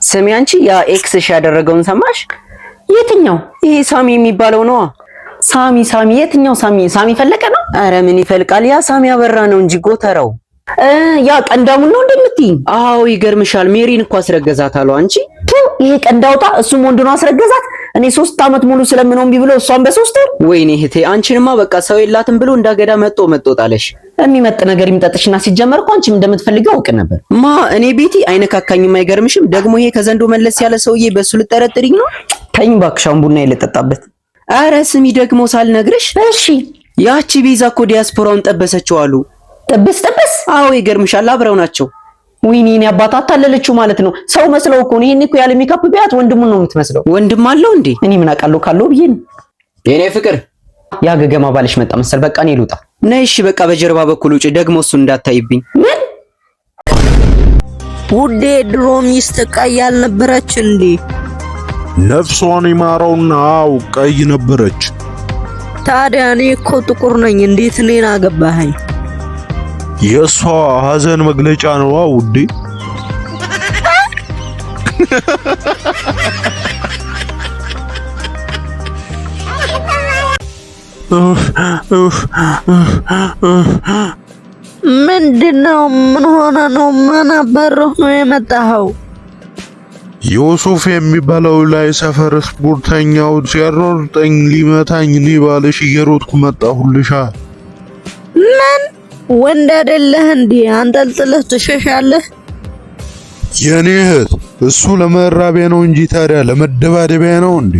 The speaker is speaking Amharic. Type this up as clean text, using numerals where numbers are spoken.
ስሚ አንቺ ያ ኤክስሽ ያደረገውን ሰማሽ? የትኛው? ይሄ ሳሚ የሚባለው ነው። ሳሚ የትኛው ሳሚ? ሳሚ ፈለቀ ነው? አረ ምን ይፈልቃል? ያ ሳሚ አበራ ነው እንጂ ጎተራው። ያ ቀንዳሙን ነው እንደምትይ? አዎ ይገርምሻል፣ ሜሪን እኮ አስረገዛት አሉ። አንቺ ይሄ ቀንዳውጣ እሱም ወንድ ነው አስረገዛት። እኔ 3 አመት ሙሉ ስለምነው እምቢ ብሎ እሷን በ3 ወር። ወይኔ እህቴ አንቺንማ በቃ ሰው የላትም ብሎ እንዳገዳ መጥቶ ጣለሽ። የሚመጥ ነገር ይምጠጥሽና ሲጀመር እኮ አንቺም እንደምትፈልጊው አውቅ ነበር። እኔ ቤቲ አይነካካኝም። አይገርምሽም? ደግሞ ይሄ ከዘንዶ መለስ ያለ ሰውዬ በሱ ልጠረጥሪኝ ነው? ተኝ ባክሻውን ቡና ይለጠጣበት። አረ ስሚ ደግሞ ሳልነግርሽ። እሺ ያቺ ቤዛ እኮ ዲያስፖራውን ጠበሰችው አሉ። ጠበስ? አዎ ይገርምሻል፣ አብረው ናቸው። ወይኔ እኔ አባት አታለለችው ማለት ነው። ሰው መስለው እኮ ነው። ይሄን እኮ ያለ ሜካፕ ቢያት ወንድሙን ነው የምትመስለው። ወንድም አለው እንዴ? እኔ ምን አውቃለሁ ካለው ብዬ ነው። የኔ ፍቅር ያ ገገማ ባልሽ መጣ መሰል። በቃ እኔ ልውጣ። ነይ እሺ፣ በቃ በጀርባ በኩል ውጪ። ደግሞ እሱ እንዳታይብኝ። ምን ውዴ፣ ድሮ ሚስት ቀይ አልነበረች እንዴ? ነፍሷን ይማረውና አው ቀይ ነበረች። ታዲያ እኔ እኮ ጥቁር ነኝ፣ እንዴት እኔን አገባኸኝ? የሷ ሐዘን መግለጫ ነው ውዴ። ምንድነው? ምን ሆነ ነው? ምን አበረህ ነው የመጣኸው? ዮሱፍ የሚባለው ላይ ሰፈር ስፖርተኛው ሲያሮጠኝ ሊመታኝ ሊባልሽ እየሮጥኩ መጣሁልሻ። ምን ወንድ አይደለህ እንዴ? አንጠልጥለህ ትሸሻለህ? የኔ እህት እሱ ለመራቢያ ነው እንጂ ታዲያ ለመደባደቢያ ነው እንዴ?